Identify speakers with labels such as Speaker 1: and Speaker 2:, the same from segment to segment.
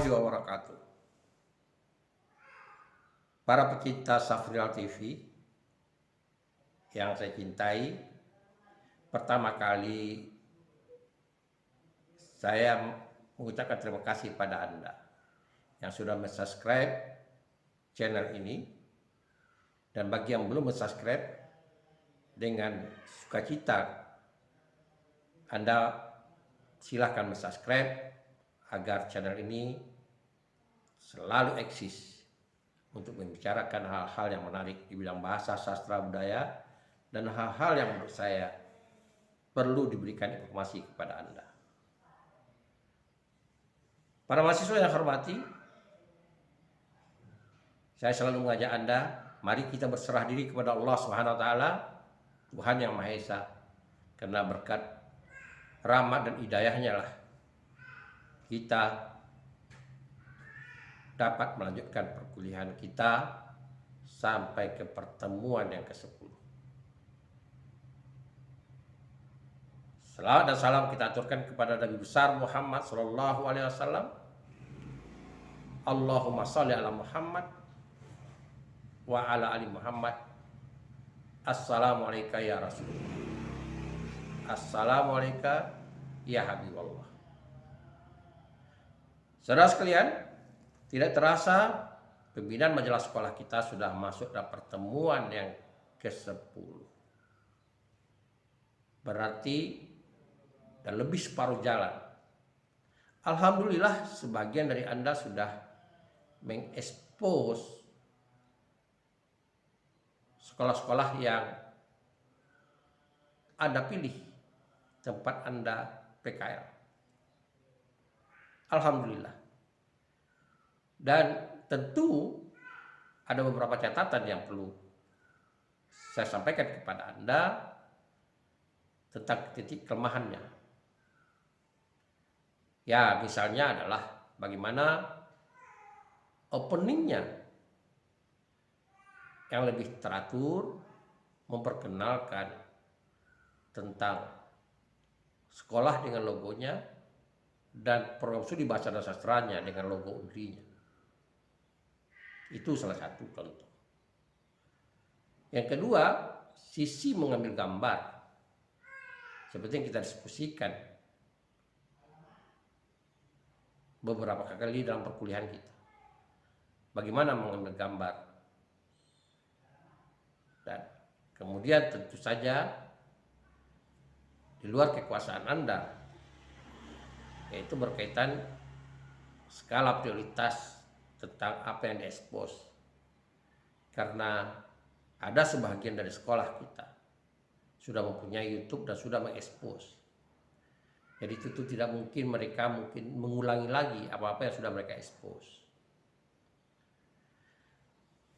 Speaker 1: warahmatullahi wabarakatuh. Para pecinta Safrial TV yang saya cintai, pertama kali saya mengucapkan terima kasih pada Anda yang sudah subscribe channel ini, dan bagi yang belum subscribe, dengan sukacita Anda silahkan subscribe agar channel ini selalu eksis untuk membicarakan hal-hal yang menarik di bidang bahasa, sastra, budaya, dan hal-hal yang menurut saya perlu diberikan informasi kepada Anda. Para mahasiswa yang hormati, saya selalu mengajak Anda, mari kita berserah diri kepada Allah Subhanahu wa taala, Tuhan yang Maha Esa, karena berkat rahmat dan hidayahnya lah kita dapat melanjutkan perkuliahan kita sampai ke pertemuan yang ke-10. Salawat dan salam kita aturkan kepada Nabi besar Muhammad sallallahu alaihi wasallam. Allahumma shalli ala Muhammad wa ala ali Muhammad. Assalamualaikum ya Rasulullah. Assalamualaikum ya Habiballah. Saudara sekalian, tidak terasa pembinaan majelis sekolah kita sudah masuk dalam pertemuan yang ke-10. Berarti dan lebih separuh jalan. Alhamdulillah sebagian dari Anda sudah mengekspos sekolah-sekolah yang Anda pilih tempat Anda PKL. Alhamdulillah. Dan tentu ada beberapa catatan yang perlu saya sampaikan kepada Anda tentang titik kelemahannya. Ya, misalnya adalah bagaimana openingnya yang lebih teratur, memperkenalkan tentang sekolah dengan logonya dan program studi bahasa dan sastranya dengan logo UNRI-nya. Itu salah satu contoh. Yang kedua, sisi mengambil gambar. Seperti yang kita diskusikan beberapa kali dalam perkuliahan kita. Bagaimana mengambil gambar. Dan kemudian tentu saja di luar kekuasaan Anda, yaitu berkaitan skala prioritas tentang apa yang diekspos. Karena ada sebagian dari sekolah kita sudah mempunyai YouTube dan sudah mengekspos. Jadi itu tidak mungkin mereka mengulangi lagi apa-apa yang sudah mereka ekspos.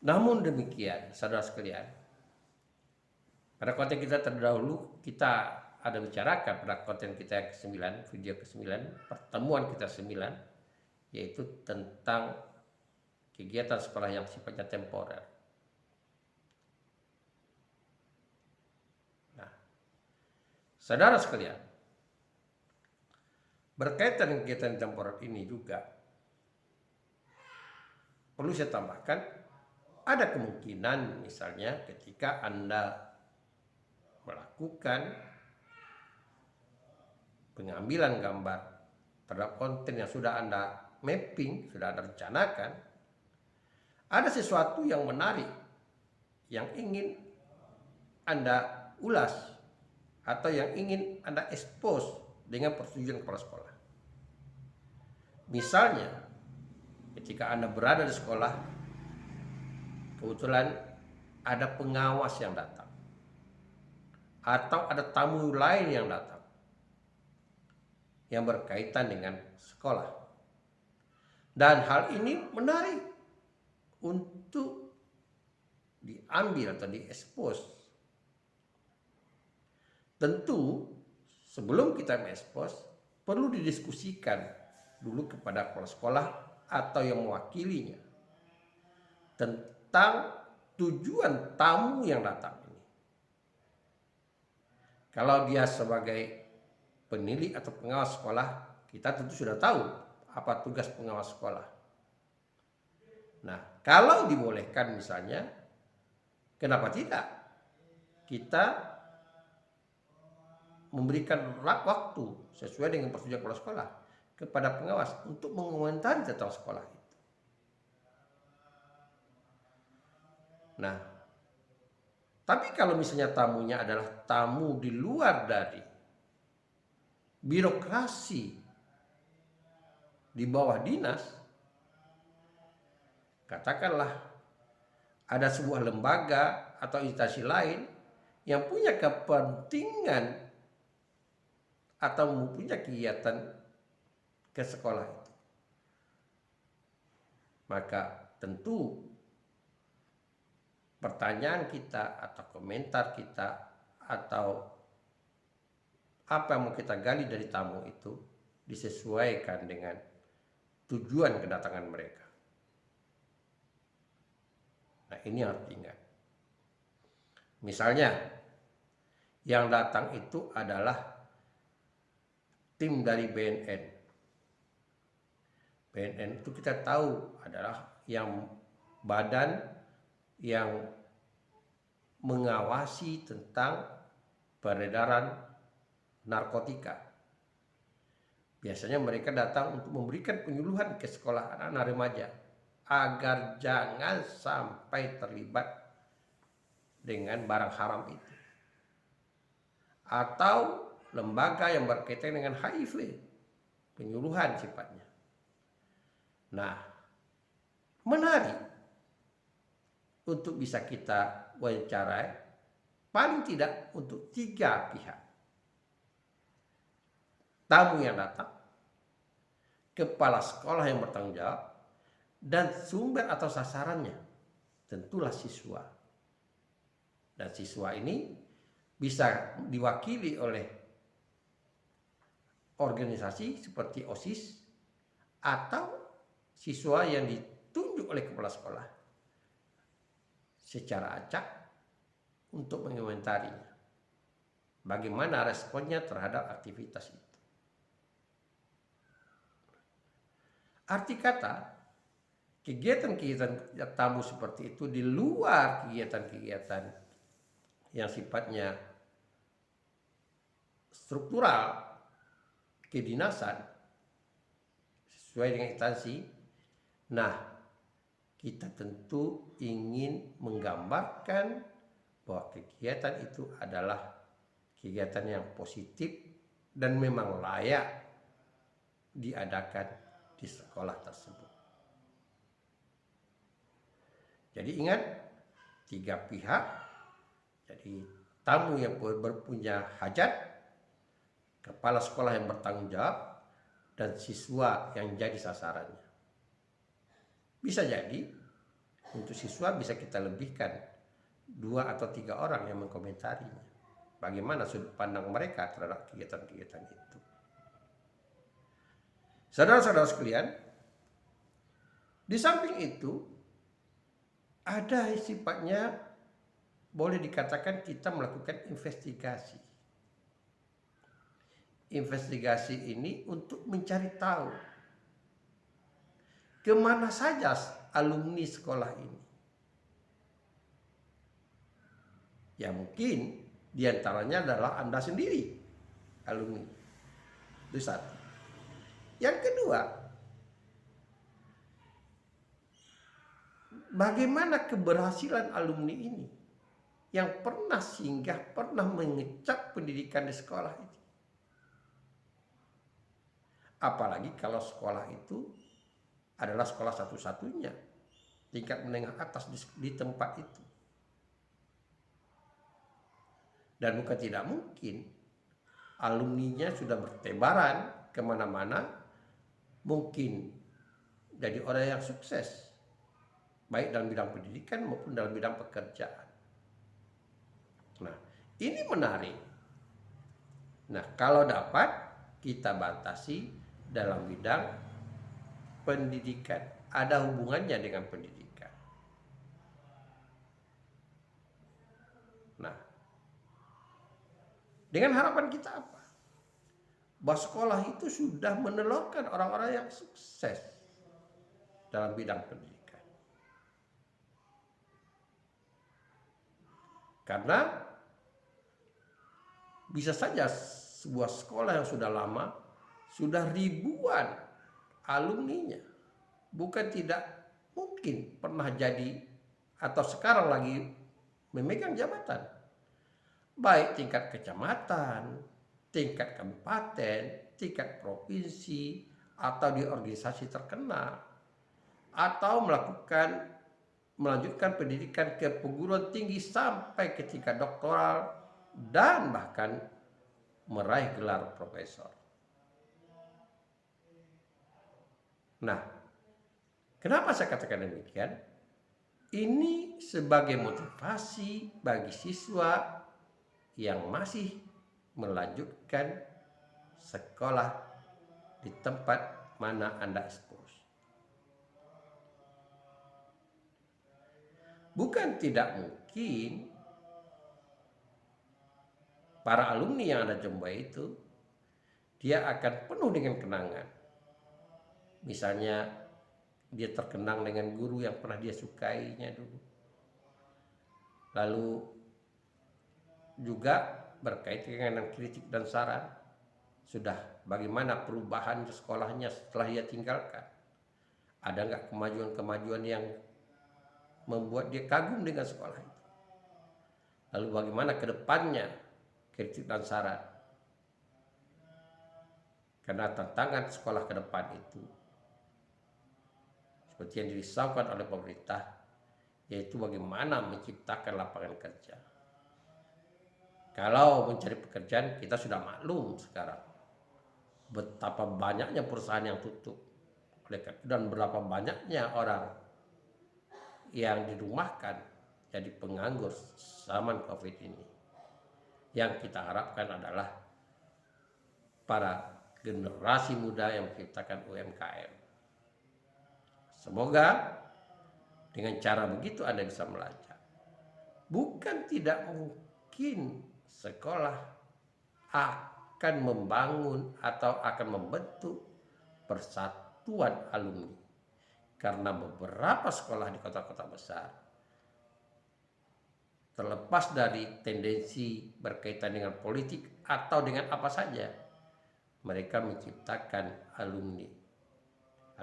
Speaker 1: Namun demikian, saudara sekalian, pada konten kita terdahulu kita ada bicarakan pada konten kita yang ke-9, video ke-9, pertemuan kita 9, yaitu tentang kegiatan sekolah yang sifatnya temporer. Nah, saudara sekalian, berkaitan dengan kegiatan temporer ini juga perlu saya tambahkan, ada kemungkinan misalnya ketika Anda melakukan pengambilan gambar terhadap konten yang sudah Anda mapping, sudah Anda rencanakan, ada sesuatu yang menarik yang ingin Anda ulas atau yang ingin Anda expose dengan persetujuan kepala sekolah. Misalnya, ketika Anda berada di sekolah, kebetulan ada pengawas yang datang atau ada tamu lain yang datang yang berkaitan dengan sekolah. Dan hal ini menarik untuk diambil atau diekspos. Tentu sebelum kita mengekspos perlu didiskusikan dulu kepada kepala sekolah atau yang mewakilinya tentang tujuan tamu yang datang ini. Kalau dia sebagai penilik atau pengawas sekolah, kita tentu sudah tahu apa tugas pengawas sekolah. Nah, kalau dibolehkan misalnya, kenapa tidak kita memberikan waktu sesuai dengan persetujuan kepala sekolah kepada pengawas untuk mengomentari tentang sekolah itu. Nah, tapi kalau misalnya tamunya adalah tamu di luar dari birokrasi di bawah dinas, katakanlah ada sebuah lembaga atau instansi lain yang punya kepentingan atau mempunyai kegiatan ke sekolah itu, maka tentu pertanyaan kita atau komentar kita atau apa yang mau kita gali dari tamu itu disesuaikan dengan tujuan kedatangan mereka. Nah, ini harus diingat. Misalnya yang datang itu adalah tim dari BNN. BNN itu kita tahu adalah yang badan yang mengawasi tentang peredaran narkotika. Biasanya mereka datang untuk memberikan penyuluhan ke sekolah anak-anak remaja agar jangan sampai terlibat dengan barang haram itu. Atau lembaga yang berkaitan dengan HIV, penyuluhan sifatnya. Nah, menarik untuk bisa kita wawancarai paling tidak untuk 3 pihak. Tamu yang datang, kepala sekolah yang bertanggung jawab, dan sumber atau sasarannya tentulah siswa. Dan siswa ini bisa diwakili oleh organisasi seperti OSIS atau siswa yang ditunjuk oleh kepala sekolah secara acak untuk mengomentarinya. Bagaimana responnya terhadap aktivitas itu. Arti kata, kegiatan-kegiatan tamu seperti itu di luar kegiatan-kegiatan yang sifatnya struktural, kedinasan, sesuai dengan instansi. Nah, kita tentu ingin menggambarkan bahwa kegiatan itu adalah kegiatan yang positif dan memang layak diadakan di sekolah tersebut. Jadi ingat, 3 pihak. Jadi tamu yang berpunya hajat, kepala sekolah yang bertanggung jawab, dan siswa yang jadi sasarannya. Bisa jadi untuk siswa bisa kita lebihkan 2 atau 3 orang yang mengkomentarinya. Bagaimana sudut pandang mereka terhadap kegiatan-kegiatan itu. Saudara-saudara sekalian, di samping itu ada sifatnya boleh dikatakan kita melakukan investigasi. Investigasi ini untuk mencari tahu kemana saja alumni sekolah ini. Ya mungkin diantaranya adalah Anda sendiri, alumni. Itu satu. Yang kedua, bagaimana keberhasilan alumni ini yang pernah singgah, pernah mengecap pendidikan di sekolah itu. Apalagi kalau sekolah itu adalah sekolah satu-satunya tingkat menengah atas di tempat itu. Dan bukan tidak mungkin alumninya sudah bertebaran kemana-mana, mungkin jadi orang yang sukses baik dalam bidang pendidikan maupun dalam bidang pekerjaan. Nah, ini menarik. Nah, kalau dapat kita batasi dalam bidang pendidikan, ada hubungannya dengan pendidikan. Nah, dengan harapan kita apa? bahwa sekolah itu sudah menelurkan orang-orang yang sukses dalam bidang pendidikan. Karena bisa saja sebuah sekolah yang sudah lama, sudah ribuan alumninya, bukan tidak mungkin pernah jadi atau sekarang lagi memegang jabatan, baik tingkat kecamatan, tingkat kabupaten, tingkat provinsi, atau di organisasi terkenal, atau melanjutkan pendidikan ke perguruan tinggi sampai ke tingkat doktoral dan bahkan meraih gelar profesor. Nah, kenapa saya katakan demikian? Ini sebagai motivasi bagi siswa yang masih melanjutkan sekolah di tempat mana Anda expose. Bukan tidak mungkin para alumni yang Anda jumpai itu, dia akan penuh dengan kenangan. Misalnya dia terkenang dengan guru yang pernah dia sukainya dulu. Lalu juga berkaitan dengan kritik dan saran. Sudah bagaimana perubahan sekolahnya setelah dia tinggalkan. Ada nggak kemajuan-kemajuan yang membuat dia kagum dengan sekolah itu. Lalu bagaimana ke depannya kritik dan saran. Karena tantangan sekolah ke depan itu seperti yang dirisaukan oleh pemerintah, yaitu bagaimana menciptakan lapangan kerja. Kalau mencari pekerjaan, kita sudah maklum sekarang betapa banyaknya perusahaan yang tutup dan berapa banyaknya orang yang dirumahkan jadi penganggur zaman COVID ini. Yang kita harapkan adalah para generasi muda yang menciptakan UMKM. Semoga dengan cara begitu Anda bisa melacak. Bukan tidak mungkin sekolah akan membangun atau akan membentuk persatuan alumni. Karena beberapa sekolah di kota-kota besar, terlepas dari tendensi berkaitan dengan politik atau dengan apa saja, mereka menciptakan alumni.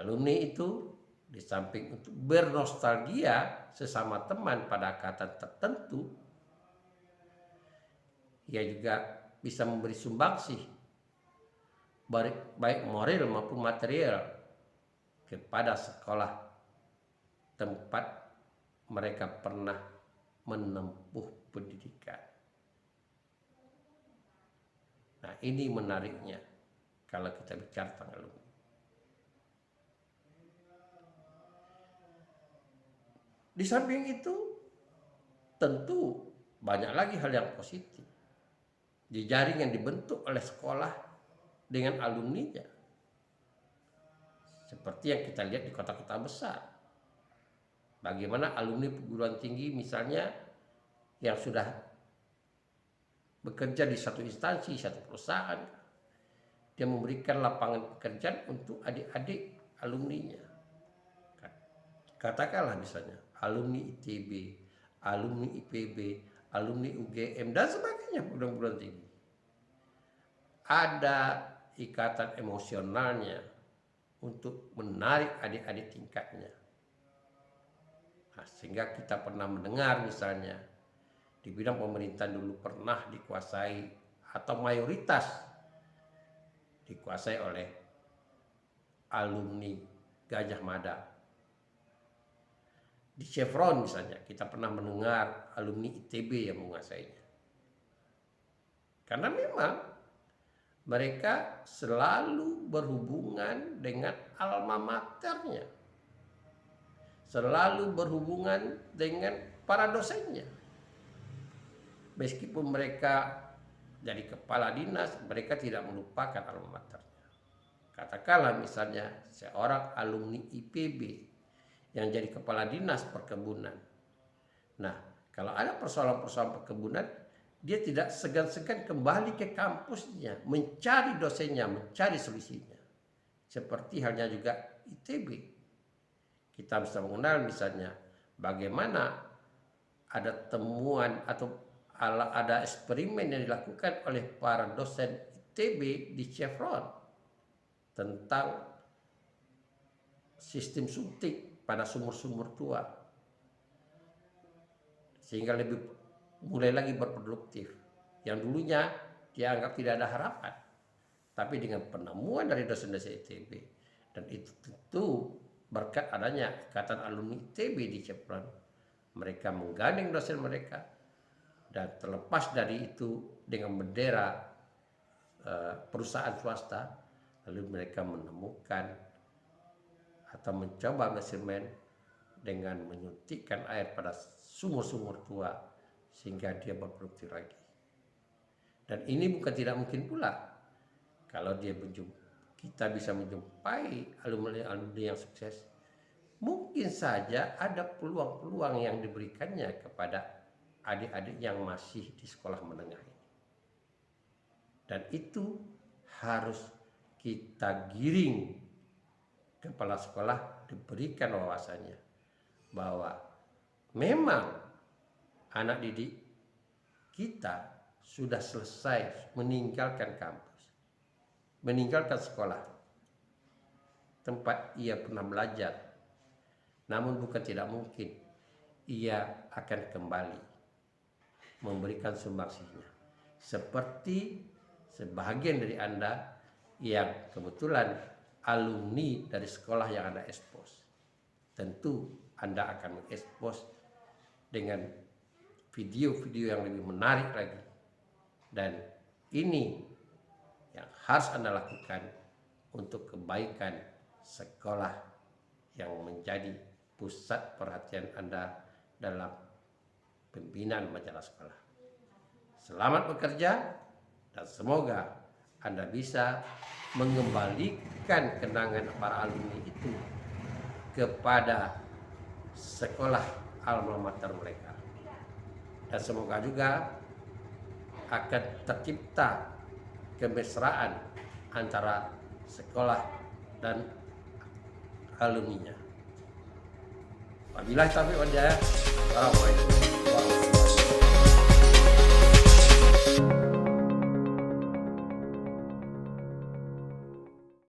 Speaker 1: Alumni itu di samping untuk bernostalgia sesama teman pada angkatan tertentu, ia juga bisa memberi sumbangsih baik moral maupun material kepada sekolah tempat mereka pernah menempuh pendidikan. Nah, ini menariknya kalau kita bicara tentang alumni. Di samping itu, tentu banyak lagi hal yang positif. Jejaring yang dibentuk oleh sekolah dengan alumninya. Seperti yang kita lihat di kota-kota besar. Bagaimana alumni perguruan tinggi misalnya yang sudah bekerja di satu instansi, satu perusahaan, dia memberikan lapangan pekerjaan untuk adik-adik alumninya. Katakanlah misalnya alumni ITB, alumni IPB, alumni UGM dan sebagainya perguruan tinggi. Ada ikatan emosionalnya untuk menarik adik-adik tingkatnya. Nah, sehingga kita pernah mendengar misalnya di bidang pemerintahan dulu pernah dikuasai atau mayoritas dikuasai oleh alumni Gajah Mada. Di Chevron misalnya kita pernah mendengar alumni ITB yang menguasainya. Karena memang mereka selalu berhubungan dengan alma maternya. Selalu berhubungan dengan para dosennya. Meskipun mereka jadi kepala dinas, mereka tidak melupakan alma maternya. Katakanlah misalnya seorang alumni IPB yang jadi kepala dinas perkebunan. Nah, kalau ada persoalan-persoalan perkebunan, dia tidak segan-segan kembali ke kampusnya, mencari dosennya, mencari solusinya. Seperti halnya juga ITB. Kita bisa mengenal misalnya bagaimana ada temuan atau ada eksperimen yang dilakukan oleh para dosen ITB di Chevron tentang sistem suntik pada sumur-sumur tua, sehingga mulai lagi berproduktif. Yang dulunya dianggap tidak ada harapan, tapi dengan penemuan dari dosen-dosen ITB, dan itu tentu berkat adanya ikatan alumni ITB di Chevron, mereka menggandeng dosen mereka, dan terlepas dari itu dengan bendera perusahaan swasta, lalu mereka menemukan atau mencoba measurement dengan menyuntikkan air pada sumur-sumur tua sehingga dia berproduktif lagi. Dan ini bukan tidak mungkin pula kalau kita bisa menjumpai alumni-alumni yang sukses. Mungkin saja ada peluang-peluang yang diberikannya kepada adik-adik yang masih di sekolah menengah ini. Dan itu harus kita giring kepala sekolah, diberikan wawasannya bahwa memang anak didik kita sudah selesai meninggalkan kampus, meninggalkan sekolah, tempat ia pernah belajar. Namun bukan tidak mungkin ia akan kembali memberikan sumbangsihnya. Seperti sebagian dari Anda yang kebetulan alumni dari sekolah yang Anda ekspos. Tentu Anda akan mengekspos dengan video-video yang lebih menarik lagi. Dan ini yang harus Anda lakukan untuk kebaikan sekolah yang menjadi pusat perhatian Anda dalam pembinaan majalah sekolah. Selamat bekerja dan semoga Anda bisa mengembalikan kenangan para alumni itu kepada sekolah alma mater mereka. Dan semoga juga akan tercipta kemesraan antara sekolah dan alumninya. Wabillahi taufiq wal hidayah. Assalamualaikum warahmatullahi wabarakatuh.